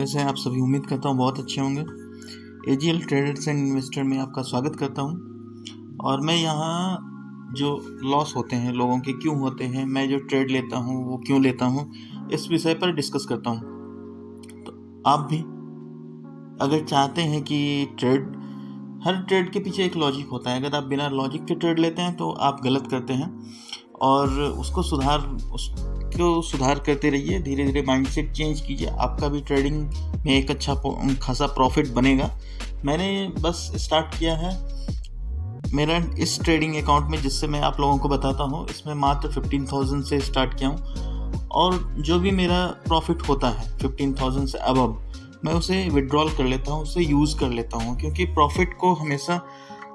कैसे हैं आप सभी। उम्मीद करता हूँ बहुत अच्छे होंगे। एजीएल ट्रेडर्स एंड इन्वेस्टर में आपका स्वागत करता हूँ। और मैं यहाँ जो लॉस होते हैं लोगों के क्यों होते हैं, मैं जो ट्रेड लेता हूँ वो क्यों लेता हूँ, इस विषय पर डिस्कस करता हूँ। तो आप भी अगर चाहते हैं कि हर ट्रेड के पीछे एक लॉजिक होता है। अगर आप बिना लॉजिक के ट्रेड लेते हैं तो आप गलत करते हैं और उसको सुधार करते रहिए। धीरे धीरे माइंडसेट चेंज कीजिए, आपका भी ट्रेडिंग में एक अच्छा खासा प्रॉफिट बनेगा। मैंने बस स्टार्ट किया है मेरा इस ट्रेडिंग अकाउंट में, जिससे मैं आप लोगों को बताता हूँ। इसमें मात्र 15,000 से स्टार्ट किया हूँ और जो भी मेरा प्रॉफिट होता है 15,000 से अबव, मैं उसे विड्रॉल कर लेता हूँ, उसे यूज़ कर लेता हूँ। क्योंकि प्रॉफिट को हमेशा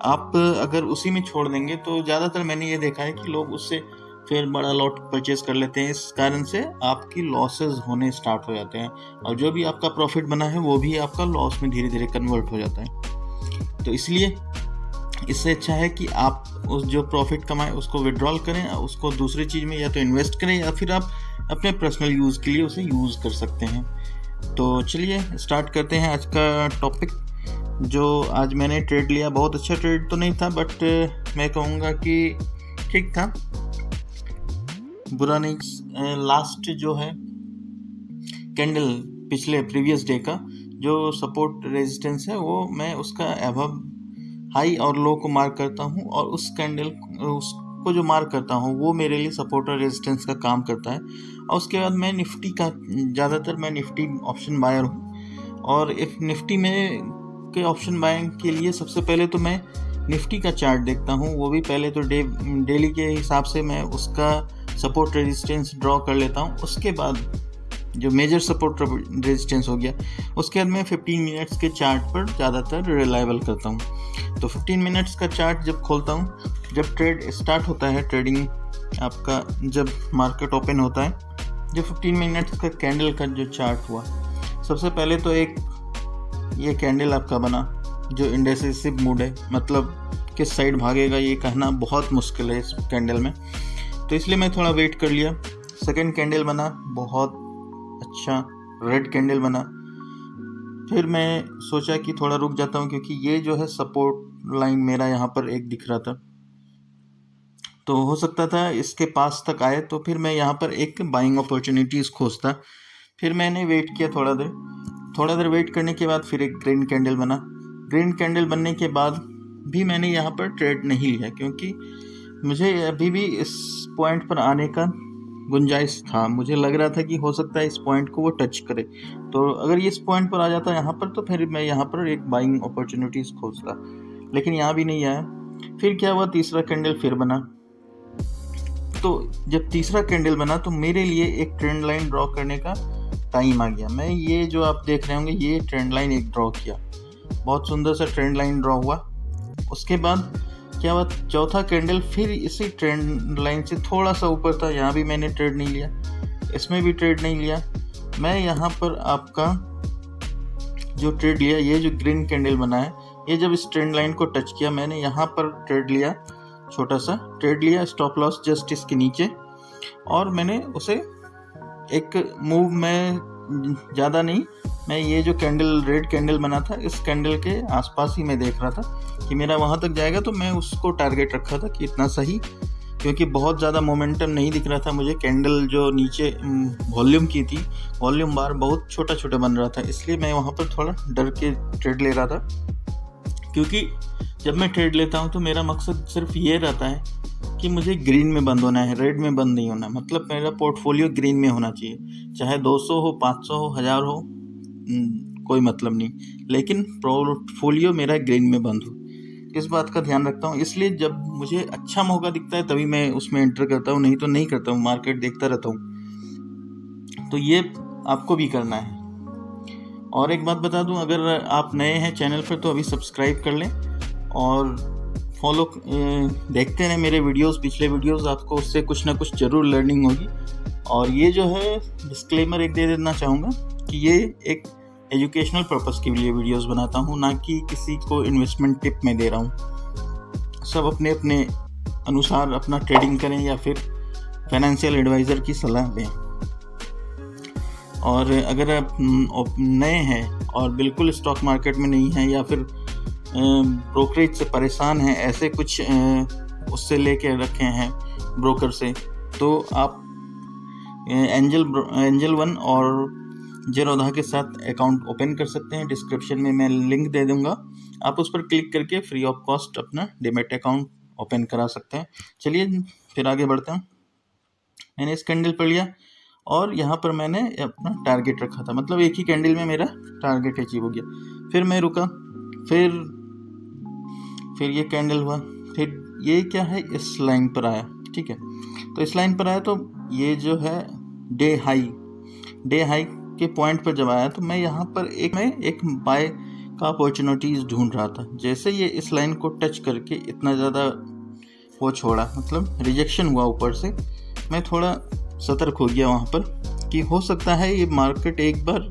आप अगर उसी में छोड़ देंगे तो ज़्यादातर मैंने ये देखा है कि लोग उससे फिर बड़ा लॉट परचेज कर लेते हैं। इस कारण से आपकी लॉसेस होने स्टार्ट हो जाते हैं और जो भी आपका प्रॉफिट बना है वो भी आपका लॉस में धीरे धीरे कन्वर्ट हो जाता है। तो इसलिए इससे अच्छा है कि आप उस जो प्रॉफिट कमाएं उसको विड्रॉल करें, उसको दूसरी चीज़ में या तो इन्वेस्ट करें या फिर आप अपने पर्सनल यूज़ के लिए उसे यूज़ कर सकते हैं। तो चलिए स्टार्ट करते हैं आज का टॉपिक। जो आज मैंने ट्रेड लिया, बहुत अच्छा ट्रेड तो नहीं था, बट मैं कहूँगा कि ठीक था, बुरा नहीं। लास्ट जो है कैंडल पिछले प्रीवियस डे का जो सपोर्ट रेजिस्टेंस है, वो मैं उसका अबव हाई और लो को मार्क करता हूँ और उस कैंडल उसको जो मार्क करता हूँ वो मेरे लिए सपोर्ट और रेजिस्टेंस का काम करता है। और उसके बाद मैं निफ्टी का ज़्यादातर मैं निफ्टी ऑप्शन बायर हूँ। और इफ निफ्टी में के ऑप्शन बाइंग के लिए सबसे पहले तो मैं निफ्टी का चार्ट देखता हूँ। वो भी पहले तो डेली के हिसाब से मैं उसका सपोर्ट रेजिस्टेंस ड्रॉ कर लेता हूँ। उसके बाद जो मेजर सपोर्ट रेजिस्टेंस हो गया, उसके बाद मैं 15 मिनट्स के चार्ट पर ज़्यादातर रिलायबल करता हूँ। तो 15 मिनट्स का चार्ट जब खोलता हूँ, जब ट्रेड स्टार्ट होता है, ट्रेडिंग आपका जब मार्केट ओपन होता है, जो 15 मिनट्स का कैंडल का जो चार्ट हुआ, सबसे पहले तो एक ये कैंडल आपका बना जो इंडेसिसिव मूड है, मतलब किस साइड भागेगा ये कहना बहुत मुश्किल है इस कैंडल में। तो इसलिए मैं थोड़ा वेट कर लिया। सेकंड कैंडल बना, बहुत अच्छा रेड कैंडल बना। फिर मैं सोचा कि थोड़ा रुक जाता हूँ, क्योंकि ये जो है सपोर्ट लाइन मेरा यहाँ पर एक दिख रहा था, तो हो सकता था इसके पास तक आए, तो फिर मैं यहाँ पर एक बाइंग अपॉर्चुनिटीज़ खोजता। फिर मैंने वेट किया थोड़ा देर वेट करने के बाद फिर एक ग्रीन कैंडल बना। ग्रीन कैंडल बनने के बाद भी मैंने यहाँ पर ट्रेड नहीं लिया, क्योंकि मुझे अभी भी इस पॉइंट पर आने का गुंजाइश था। मुझे लग रहा था कि हो सकता है इस पॉइंट को वो टच करे, तो अगर ये इस पॉइंट पर आ जाता यहाँ पर तो फिर मैं यहाँ पर एक बाइंग अपॉर्चुनिटीज़ खोजता, लेकिन यहाँ भी नहीं आया। फिर क्या हुआ, तीसरा कैंडल फिर बना। तो जब तीसरा कैंडल बना तो मेरे लिए एक ट्रेंड लाइन ड्रॉ करने का टाइम आ गया। मैं ये जो आप देख रहे होंगे, ये ट्रेंड लाइन एक ड्रॉ किया, बहुत सुंदर सा ट्रेंड लाइन ड्रॉ हुआ। उसके बाद क्या हुआ, चौथा कैंडल फिर इसी ट्रेंड लाइन से थोड़ा सा ऊपर था, यहाँ भी मैंने ट्रेड नहीं लिया, इसमें भी ट्रेड नहीं लिया। मैं यहाँ पर आपका जो ट्रेड लिया, ये जो ग्रीन कैंडल बना है, ये जब इस ट्रेंड लाइन को टच किया, मैंने यहाँ पर ट्रेड लिया, छोटा सा ट्रेड लिया, स्टॉप लॉस जस्ट इसके नीचे, और मैंने उसे एक मूव में ज़्यादा नहीं, मैं ये जो कैंडल रेड कैंडल बना था, इस कैंडल के आसपास ही मैं देख रहा था कि मेरा वहाँ तक जाएगा, तो मैं उसको टारगेट रखा था कि इतना सही, क्योंकि बहुत ज़्यादा मोमेंटम नहीं दिख रहा था मुझे। कैंडल जो नीचे वॉल्यूम की थी, वॉल्यूम बार बहुत छोटा छोटा बन रहा था, इसलिए मैं वहाँ पर थोड़ा डर के ट्रेड ले रहा था। क्योंकि जब मैं ट्रेड लेता हूँ तो मेरा मकसद सिर्फ ये रहता है कि मुझे ग्रीन में बंद होना है, रेड में बंद नहीं होना। मतलब मेरा पोर्टफोलियो ग्रीन में होना चाहिए, चाहे 200 हो, 500 हो, 1000 हो, कोई मतलब नहीं, लेकिन पोर्टफोलियो मेरा ग्रीन में बंद हो, इस बात का ध्यान रखता हूँ। इसलिए जब मुझे अच्छा मौका दिखता है तभी मैं उसमें एंटर करता हूँ, नहीं तो नहीं करता हूँ, मार्केट देखता रहता हूँ। तो ये आपको भी करना है। और एक बात बता दूं, अगर आप नए हैं चैनल पर तो अभी सब्सक्राइब कर लें और फॉलो देखते रहें मेरे वीडियोस, पिछले वीडियोस, आपको उससे कुछ ना कुछ ज़रूर लर्निंग होगी। और ये जो है डिस्क्लेमर एक दे देना चाहूँगा कि ये एक एजुकेशनल पर्पस के लिए वीडियोस बनाता हूँ, ना कि किसी को इन्वेस्टमेंट टिप में दे रहा हूँ। सब अपने अपने अनुसार अपना ट्रेडिंग करें या फिर फाइनेंशियल एडवाइज़र की सलाह लें। और अगर आप नए हैं और बिल्कुल स्टॉक मार्केट में नहीं हैं या फिर ब्रोकरेज से परेशान हैं, ऐसे कुछ उससे लेके रखे हैं ब्रोकर से, तो आप एंजल वन और जेरोधा के साथ अकाउंट ओपन कर सकते हैं। डिस्क्रिप्शन में मैं लिंक दे दूंगा, आप उस पर क्लिक करके फ्री ऑफ कॉस्ट अपना डीमैट अकाउंट ओपन करा सकते हैं। चलिए फिर आगे बढ़ते हैं। मैंने इस कैंडल पर लिया और यहाँ पर मैंने अपना टारगेट रखा था, मतलब एक ही कैंडल में मेरा टारगेट अचीव हो गया। फिर मैं रुका, फिर ये कैंडल हुआ, फिर ये क्या है, इस लाइन पर आया। ठीक है, तो इस लाइन पर आया तो ये जो है डे हाई के पॉइंट पर जब आया तो मैं यहाँ पर एक बाय का अपॉर्चुनिटीज़ ढूंढ रहा था। जैसे ये इस लाइन को टच करके इतना ज़्यादा वो छोड़ा, मतलब रिजेक्शन हुआ ऊपर से, मैं थोड़ा सतर्क हो गया वहाँ पर कि हो सकता है ये मार्केट एक बार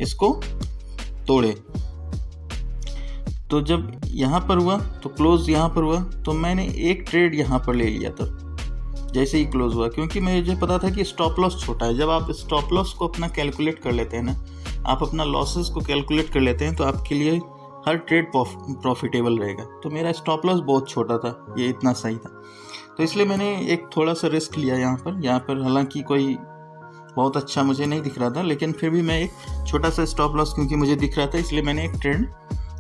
इसको तोड़े। तो जब यहाँ पर हुआ तो क्लोज यहाँ पर हुआ, तो मैंने एक ट्रेड यहाँ पर ले लिया था जैसे ही क्लोज हुआ, क्योंकि मुझे पता था कि स्टॉप लॉस छोटा है। जब आप स्टॉप लॉस को अपना कैलकुलेट कर लेते हैं ना, आप अपना लॉसेस को कैलकुलेट कर लेते हैं, तो आपके लिए हर ट्रेड प्रॉफिटेबल रहेगा। तो मेरा स्टॉप लॉस बहुत छोटा था, ये इतना सही था, तो इसलिए मैंने एक थोड़ा सा रिस्क लिया यहाँ पर। हालांकि कोई बहुत अच्छा मुझे नहीं दिख रहा था, लेकिन फिर भी मैं एक छोटा सा स्टॉप लॉस क्योंकि मुझे दिख रहा था, इसलिए मैंने एक ट्रेड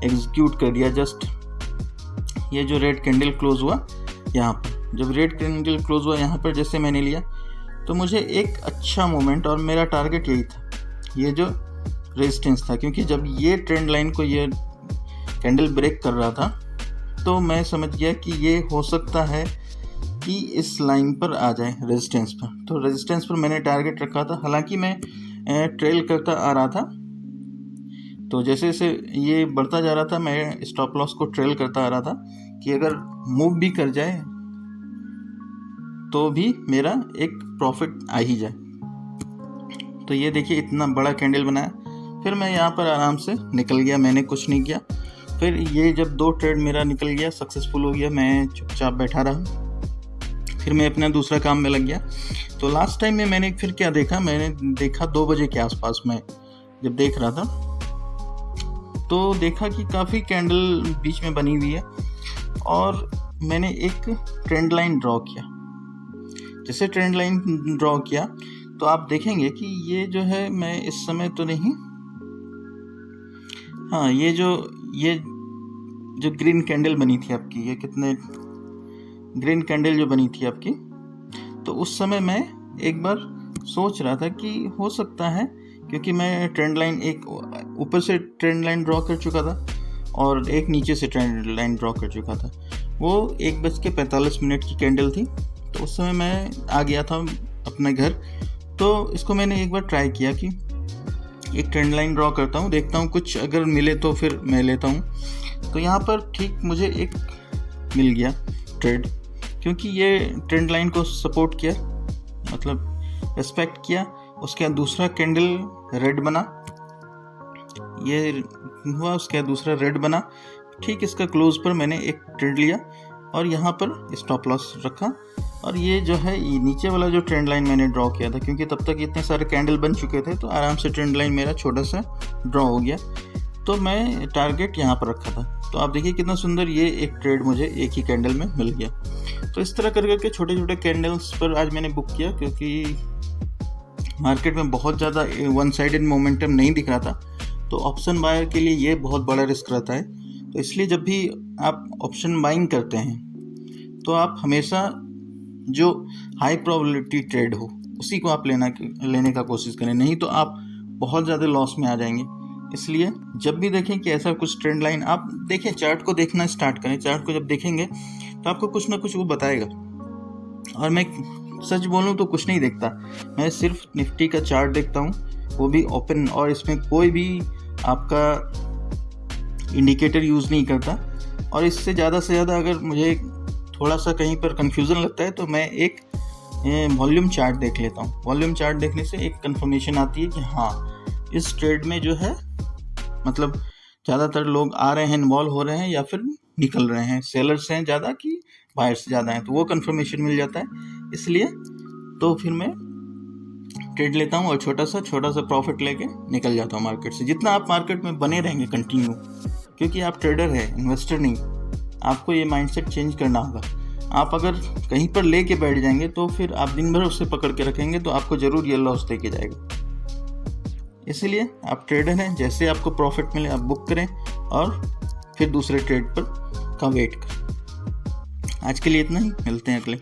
एग्जीक्यूट कर दिया। जस्ट ये जो रेड कैंडल क्लोज हुआ यहाँ पर, जब रेड कैंडल क्लोज हुआ यहाँ पर जैसे मैंने लिया, तो मुझे एक अच्छा मोमेंट, और मेरा टारगेट यही था, ये जो रेजिस्टेंस था, क्योंकि जब ये ट्रेंड लाइन को ये कैंडल ब्रेक कर रहा था तो मैं समझ गया कि ये हो सकता है कि इस लाइन पर आ जाए रेजिस्टेंस पर। तो रेजिस्टेंस पर मैंने टारगेट रखा था। हालांकि मैं ट्रेल करता आ रहा था, तो जैसे जैसे ये बढ़ता जा रहा था मैं स्टॉप लॉस को ट्रेल करता आ रहा था कि अगर मूव भी कर जाए तो भी मेरा एक प्रॉफिट आ ही जाए। तो ये देखिए इतना बड़ा कैंडल बनाया, फिर मैं यहाँ पर आराम से निकल गया, मैंने कुछ नहीं किया। फिर ये जब 2 ट्रेड मेरा निकल गया, सक्सेसफुल हो गया, मैं चुपचाप बैठा रहा, फिर मैं अपना दूसरा काम में लग गया। तो लास्ट टाइम में मैंने फिर क्या देखा, मैंने देखा 2 बजे के आसपास में जब देख रहा था, तो देखा कि काफ़ी कैंडल बीच में बनी हुई है, और मैंने एक ट्रेंड लाइन ड्रॉ किया। जैसे ट्रेंड लाइन ड्रॉ किया तो आप देखेंगे कि ये जो है, मैं इस समय तो नहीं, हाँ, ये जो ग्रीन कैंडल बनी थी आपकी, ये कितने ग्रीन कैंडल जो बनी थी आपकी, तो उस समय मैं एक बार सोच रहा था कि हो सकता है, क्योंकि मैं ट्रेंड लाइन एक ऊपर से ट्रेंड लाइन ड्रॉ कर चुका था और एक नीचे से ट्रेंड लाइन ड्रॉ कर चुका था। वो 1:45 की कैंडल थी, तो उस समय मैं आ गया था अपने घर। तो इसको मैंने एक बार ट्राई किया कि एक ट्रेंड लाइन ड्रॉ करता हूँ, देखता हूँ कुछ अगर मिले तो फिर मैं लेता हूँ। तो यहाँ पर ठीक मुझे एक मिल गया ट्रेड, क्योंकि ये ट्रेंड लाइन को सपोर्ट किया, मतलब रिस्पेक्ट किया। उसके बाद दूसरा कैंडल रेड बना, ये हुआ, उसके बाद दूसरा रेड बना, ठीक इसका क्लोज पर मैंने एक ट्रेड लिया और यहाँ पर स्टॉप लॉस रखा। और ये जो है ये नीचे वाला जो ट्रेंड लाइन मैंने ड्रॉ किया था, क्योंकि तब तक इतने सारे कैंडल बन चुके थे, तो आराम से ट्रेंड लाइन मेरा छोटा सा ड्रॉ हो गया। तो मैं टारगेट यहाँ पर रखा था। तो आप देखिए कितना सुंदर ये एक ट्रेड मुझे एक ही कैंडल में मिल गया। तो इस तरह कर करके छोटे छोटे कैंडल्स पर आज मैंने बुक किया, क्योंकि मार्केट में बहुत ज़्यादा वन साइडेड मोमेंटम नहीं दिख रहा था। तो ऑप्शन बायर के लिए ये बहुत बड़ा रिस्क रहता है। तो इसलिए जब भी आप ऑप्शन बाइंग करते हैं तो आप हमेशा जो हाई प्रोबेबिलिटी ट्रेड हो उसी को आप लेने का कोशिश करें, नहीं तो आप बहुत ज़्यादा लॉस में आ जाएंगे। इसलिए जब भी देखें कि ऐसा कुछ ट्रेंड लाइन, आप देखें, चार्ट को देखना स्टार्ट करें। चार्ट को जब देखेंगे तो आपको कुछ ना कुछ वो बताएगा। और मैं सच बोलूँ तो कुछ नहीं देखता, मैं सिर्फ निफ्टी का चार्ट देखता हूँ, वो भी ओपन, और इसमें कोई भी आपका इंडिकेटर यूज़ नहीं करता। और इससे ज़्यादा से ज़्यादा अगर मुझे थोड़ा सा कहीं पर कन्फ्यूज़न लगता है तो मैं एक वॉल्यूम चार्ट देख लेता हूँ। वॉल्यूम चार्ट देखने से एक कंफर्मेशन आती है कि हाँ, इस ट्रेड में जो है, मतलब ज़्यादातर लोग आ रहे हैं, इन्वॉल्व हो रहे हैं, या फिर निकल रहे हैं, सेलर्स हैं ज़्यादा कि बायर्स ज़्यादा हैं, तो वो कंफर्मेशन मिल जाता है। इसलिए तो फिर मैं ट्रेड लेता हूँ और छोटा सा प्रॉफिट लेके निकल जाता हूँ मार्केट से। जितना आप मार्केट में बने रहेंगे कंटिन्यू, क्योंकि आप ट्रेडर है, इन्वेस्टर नहीं, आपको ये माइंडसेट चेंज करना होगा। आप अगर कहीं पर लेके बैठ जाएंगे तो फिर आप दिन भर उससे पकड़ के रखेंगे तो आपको ज़रूर ये लॉस लेके जाएगा। इसलिए आप ट्रेडर हैं, जैसे आपको प्रॉफिट मिले आप बुक करें और फिर दूसरे ट्रेड पर का वेट करें। आज के लिए इतना ही, मिलते हैं अगले।